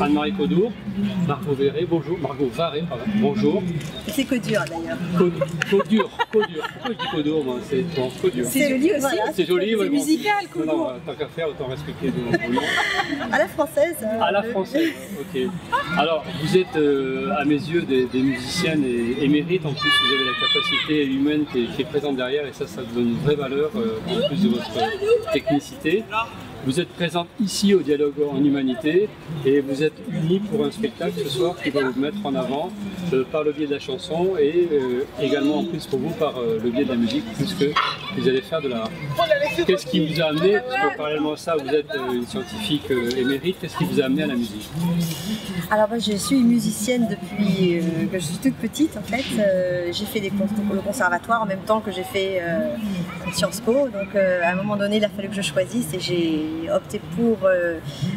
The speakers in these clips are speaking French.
Anne-Marie Codour, Margot Varé, bonjour. Margot Varé, pardon, bonjour. C'est Codur d'ailleurs. Codur. Pourquoi je dis Codour, moi? C'est Codur. C'est joli aussi. Voilà, c'est joli, c'est musical, Codur. Non, tant qu'à faire, autant respecter vos noms. À la française. À la française, ok. Alors, vous êtes à mes yeux des musiciennes émérites. En plus, vous avez la capacité humaine qui est présente derrière, et ça vous donne une vraie valeur en plus de votre technicité. Vous êtes présente ici au Dialogue en Humanité et vous êtes unis pour un spectacle ce soir qui va vous mettre en avant par le biais de la chanson et également en plus pour vous par le biais de la musique, puisque vous allez faire de l'art. Qu'est-ce qui vous a amené, parce que parallèlement à ça vous êtes une scientifique émérite, qu'est-ce qui vous a amené à la musique? Alors moi, je suis musicienne depuis que je suis toute petite en fait. J'ai fait le conservatoire en même temps que j'ai fait Sciences Po, donc à un moment donné il a fallu que je choisisse et j'ai opté pour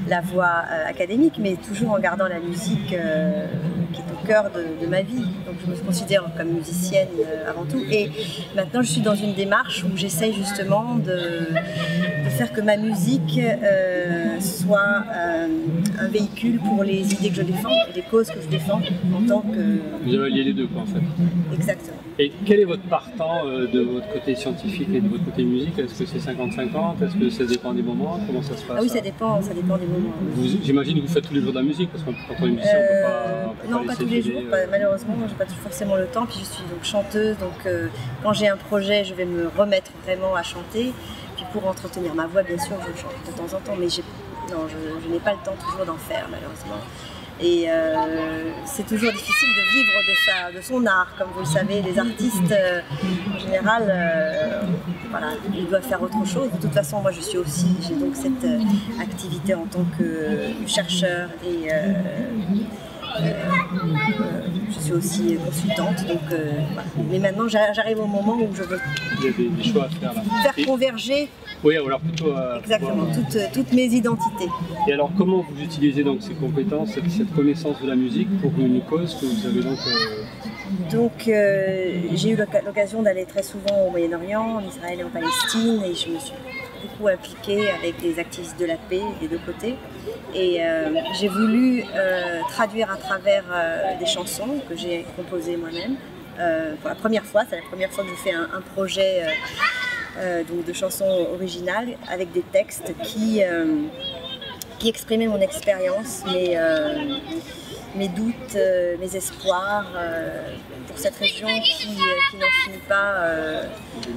la voie académique, mais toujours en gardant la musique qui est au cœur de ma vie. Donc je me considère comme musicienne avant tout, et maintenant je suis dans une démarche où j'essaye justement de faire que ma musique soit un véhicule pour les idées que je défends et les causes que je défends en tant que... Vous avez lié les deux quoi en fait. Exactement. Et quel est votre partant de votre côté scientifique et de votre côté musique? Est-ce que c'est 50-50? Est-ce que ça dépend des moments? Comment ça se passe? Ah oui, ça dépend des moments. J'imagine que vous faites tous les jours de la musique, parce que quand on est musicien, on peut pas non, pas tous les jours, malheureusement, j'ai pas forcément le temps. Puis je suis donc chanteuse, donc quand j'ai un projet, je vais me remettre vraiment à chanter. Puis pour entretenir ma voix, bien sûr, je chante de temps en temps, mais je n'ai pas le temps toujours d'en faire, malheureusement. Et c'est toujours difficile de vivre de son art. Comme vous le savez, les artistes, en général, voilà, ils doivent faire autre chose. De toute façon, moi, j'ai donc cette activité en tant que chercheur et je suis aussi consultante. Donc, voilà. Mais maintenant, j'arrive au moment où je veux des choix à faire, là. Faire converger. Oui, alors plutôt exactement, toutes mes identités. Et alors, comment vous utilisez donc ces compétences, cette connaissance de la musique pour une cause que vous avez donc... Donc, j'ai eu l'occasion d'aller très souvent au Moyen-Orient, en Israël et en Palestine, et je me suis beaucoup impliquée avec des activistes de la paix des deux côtés. Et j'ai voulu traduire à travers des chansons que j'ai composées moi-même. Pour la première fois, c'est la première fois que je fais un projet donc de chansons originales avec des textes qui exprimaient mon expérience, mes doutes, mes espoirs pour cette région qui n'en finit pas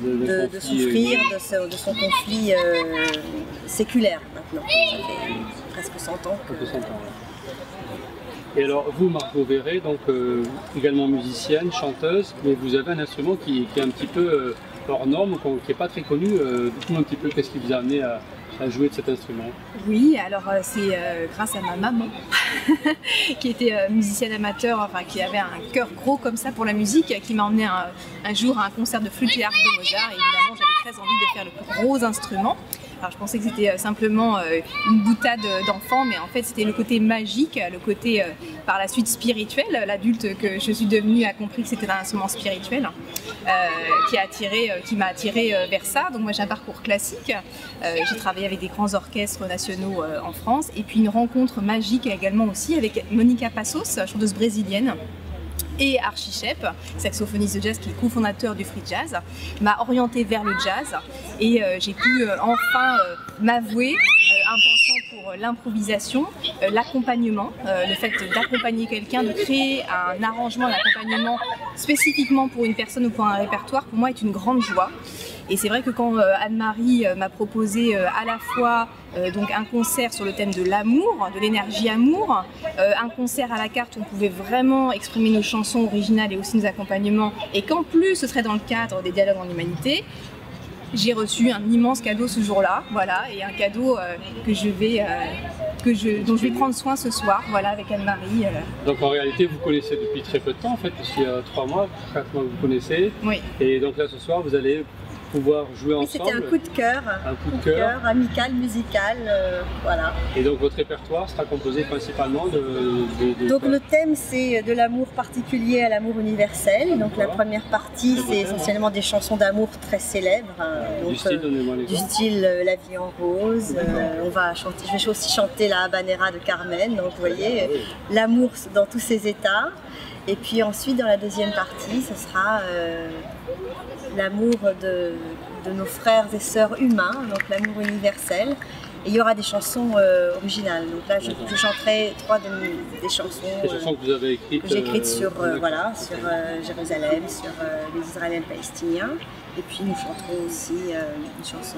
de souffrir de son conflit séculaire maintenant. Ça fait presque 100 ans que... Et alors vous, Margot Varé, donc également musicienne, chanteuse, mais vous avez un instrument qui est un petit peu hors norme, qui n'est pas très connu. Dites-nous un petit peu qu'est-ce qui vous a amené à jouer de cet instrument? Oui, alors c'est grâce à ma maman qui était musicienne amateur, enfin qui avait un cœur gros comme ça pour la musique, qui m'a emmené un jour à un concert de flûte et harpe de Mozart, et évidemment j'avais très envie de faire le plus gros instrument. Alors je pensais que c'était simplement une boutade d'enfant, mais en fait c'était le côté magique, le côté par la suite spirituel. L'adulte que je suis devenue a compris que c'était un instrument spirituel qui m'a attiré vers ça. Donc moi j'ai un parcours classique, j'ai travaillé avec des grands orchestres nationaux en France, et puis une rencontre magique également aussi avec Monica Passos, chanteuse brésilienne, et Archie Shepp, saxophoniste de jazz qui est cofondateur du free jazz, m'a orientée vers le jazz, et j'ai pu enfin m'avouer un penchant pour l'improvisation, l'accompagnement, le fait d'accompagner quelqu'un, de créer un arrangement, un accompagnement spécifiquement pour une personne ou pour un répertoire, pour moi est une grande joie. Et c'est vrai que quand Anne-Marie m'a proposé à la fois donc un concert sur le thème de l'amour, de l'énergie amour, un concert à la carte où on pouvait vraiment exprimer nos chansons originales et aussi nos accompagnements, et qu'en plus ce serait dans le cadre des dialogues en humanité, j'ai reçu un immense cadeau ce jour-là, voilà, et un cadeau dont je vais prendre soin ce soir, voilà, avec Anne-Marie. Donc en réalité, vous connaissez depuis très peu de temps, en fait, puisqu'il y a 3 mois, 4 mois que vous connaissez. Oui. Et donc là, ce soir, vous allez pouvoir jouer ensemble. C'était un coup de cœur, amical, musical, voilà. Et donc votre répertoire sera composé principalement de Donc le thème c'est de l'amour particulier à l'amour universel. Donc la première partie c'est essentiellement des chansons d'amour très célèbres. Donc, du style La vie en rose. On va chanter, je vais aussi chanter la Habanera de Carmen. Donc vous voyez, l'amour dans tous ses états. Et puis ensuite dans la deuxième partie, ce sera l'amour de nos frères et sœurs humains, donc l'amour universel. Et il y aura des chansons originales. Donc là, je chanterai des chansons. Des chansons que vous avez écrites. Que j'ai écrites sur Jérusalem, sur les Israéliens palestiniens. Et puis nous chanterons aussi une chanson,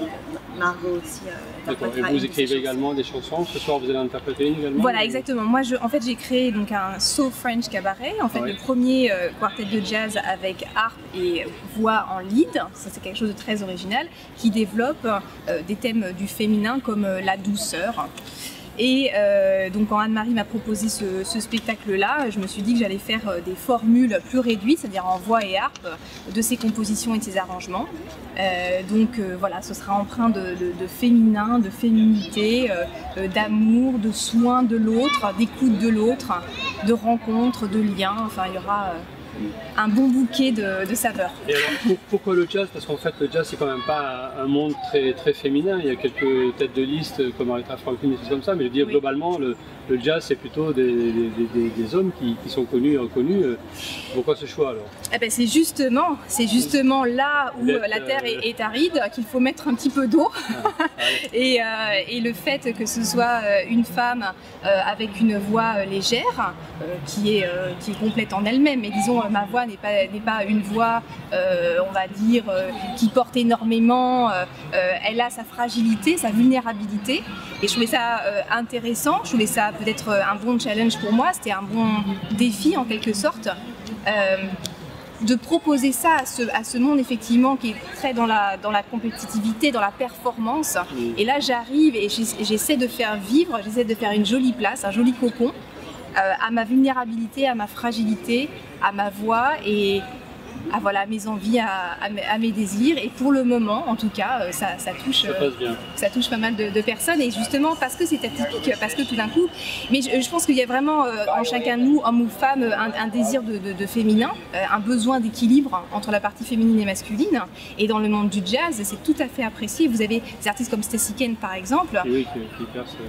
Margot aussi. D'accord, et vous écrivez également des chansons, ce soir vous allez interpréter une également? Voilà, exactement. Moi, en fait, j'ai créé donc un Soul French Cabaret, en fait, le premier quartet de jazz avec harpe et voix en lead. Ça, c'est quelque chose de très original, qui développe des thèmes du féminin comme la douceur. Et donc quand Anne-Marie m'a proposé ce spectacle-là, je me suis dit que j'allais faire des formules plus réduites, c'est-à-dire en voix et harpe, de ses compositions et de ses arrangements. Voilà, ce sera empreint de féminin, de féminité, d'amour, de soin de l'autre, d'écoute de l'autre, de rencontres, de liens. Enfin, il y aura un bon bouquet de saveurs. Et alors, pourquoi le jazz? Parce qu'en fait, le jazz, c'est quand même pas un monde très féminin. Il y a quelques têtes de liste comme Aretha Franklin et tout comme ça, mais je veux dire, globalement, le jazz, c'est plutôt des hommes qui sont connus et reconnus. Pourquoi ce choix alors? Eh ben, c'est justement là où la terre est aride qu'il faut mettre un petit peu d'eau. Et le fait que ce soit une femme avec une voix légère, qui est complète en elle-même, mais disons ma voix n'est pas une voix, on va dire, qui porte énormément. Elle a sa fragilité, sa vulnérabilité, et je trouvais ça intéressant. Je trouvais ça peut-être un bon challenge pour moi. C'était un bon défi en quelque sorte. De proposer ça à ce monde effectivement qui est très dans la compétitivité, dans la performance. Et là j'arrive et j'essaie de faire vivre, j'essaie de faire une jolie place, un joli cocon à ma vulnérabilité, à ma fragilité, à ma voix et à voilà, mes envies, à mes désirs. Et pour le moment, en tout cas, ça touche pas mal de personnes. Et justement, parce que c'est atypique, parce que tout d'un coup... Mais je pense qu'il y a vraiment en chacun de nous, homme ou femme, un désir de féminin, un besoin d'équilibre entre la partie féminine et masculine. Et dans le monde du jazz, c'est tout à fait apprécié. Vous avez des artistes comme Stacey Kane, par exemple,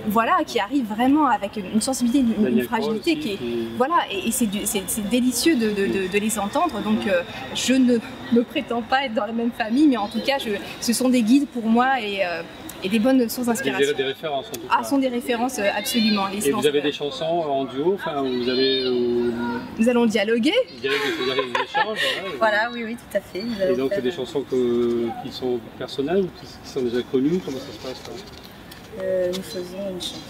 voilà, qui arrivent vraiment avec une sensibilité, une fragilité qui est... Voilà, et c'est délicieux de les entendre. Donc, je ne me prétends pas être dans la même famille, mais en tout cas, ce sont des guides pour moi et des bonnes sources d'inspiration. Des références en tout cas. Ah, sont des références absolument. Et vous avez des chansons en duo, enfin, Nous allons dialoguer. Des échanges. Voilà, oui, tout à fait. Et donc, c'est des chansons qui sont personnelles ou qui sont déjà connues? Comment ça se passe là? Nous faisons une chanson.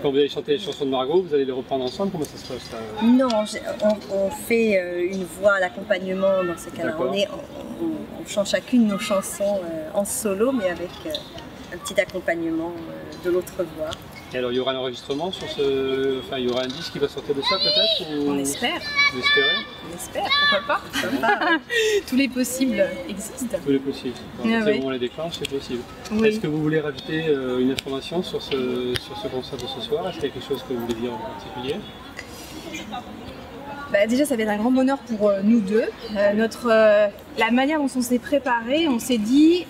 Quand vous allez chanter les chansons de Margot, vous allez les reprendre ensemble? Comment ça se passe ça? Non, on fait une voix d'accompagnement dans ce cas-là. On chante chacune nos chansons en solo, mais avec un petit accompagnement de l'autre voix. Et alors il y aura un enregistrement sur enfin il y aura un disque qui va sortir de ça peut-être? On espère. Vous espérez? On espère, pourquoi pas. Tous les possibles existent. Tous les possibles. Quand on les déclenche, c'est possible. Oui. Est-ce que vous voulez rajouter une information sur ce concert de ce soir? Est-ce qu'il y a quelque chose que vous voulez dire en particulier? Déjà, ça va être un grand bonheur pour nous deux. La manière dont on s'est préparé, on s'est dit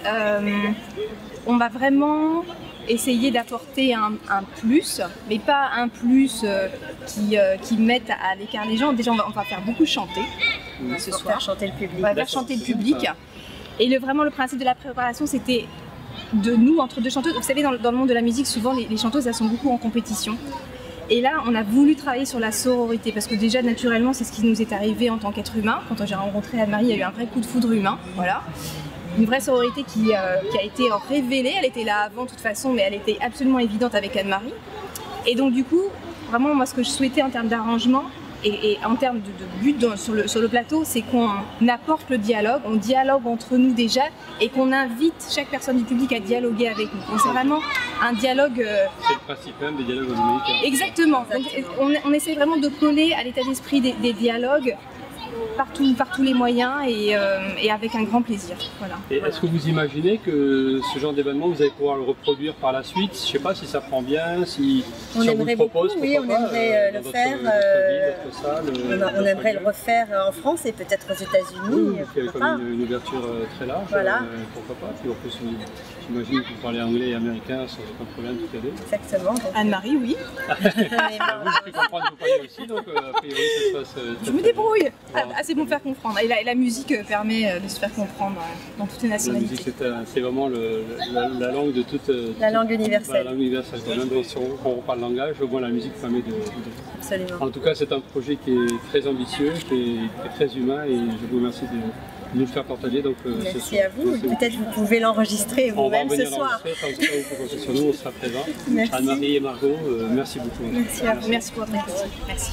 on va vraiment essayer d'apporter un plus, mais pas un plus qui mette à l'écart les gens. Déjà, on va faire beaucoup chanter ce soir. Faire chanter le public. On va faire chanter le public. Et vraiment, le principe de la préparation, c'était de nous, entre deux chanteuses. Vous savez, dans le monde de la musique, souvent, les chanteuses, elles sont beaucoup en compétition. Et là, on a voulu travailler sur la sororité, parce que déjà, naturellement, c'est ce qui nous est arrivé en tant qu'être humain. Quand j'ai rencontré Anne-Marie, il y a eu un vrai coup de foudre humain. Voilà. Une vraie sororité qui a été révélée. Elle était là avant, de toute façon, mais elle était absolument évidente avec Anne-Marie. Et donc, du coup, vraiment, moi, ce que je souhaitais en termes d'arrangement et en termes de but sur le plateau, c'est qu'on apporte le dialogue, on dialogue entre nous déjà, et qu'on invite chaque personne du public à dialoguer avec nous. Donc, c'est vraiment un dialogue... C'est le principe même des dialogues en humanité. Exactement. Donc, on essaie vraiment de coller à l'état d'esprit des dialogues par tous les moyens et avec un grand plaisir. Voilà. Et est-ce que vous imaginez que ce genre d'événement, vous allez pouvoir le reproduire par la suite? Je ne sais pas si ça prend bien, si on on vous aimerait le propose, beaucoup, oui, on aimerait le faire. On aimerait le refaire en France et peut-être aux États-Unis. Oui, il y a comme une ouverture très large. Voilà. Pourquoi pas? Puis en plus, j'imagine que vous parlez anglais et américain sans aucun problème toutes les deux. Exactement. Anne-Marie, oui. Vous, je peux comprendre que vous parlez aussi, donc a priori ça se passe. Je me débrouille. Assez bon faire comprendre. Et la musique permet de se faire comprendre dans toutes les nationalités. La musique, c'est vraiment la langue de toute. La langue universelle. La langue universelle. Même si on parle langage, au moins la musique permet de. Absolument. En tout cas, c'est un projet qui est très ambitieux, qui est très humain, et je vous remercie de nous le faire partager. Donc, merci à vous. Peut-être vous pouvez l'enregistrer vous-même ce soir. En tout cas, vous pouvez compter sur nous, on sera présents. Merci. Anne-Marie et Margot, merci beaucoup. Merci à vous. Merci pour votre écoute. Merci.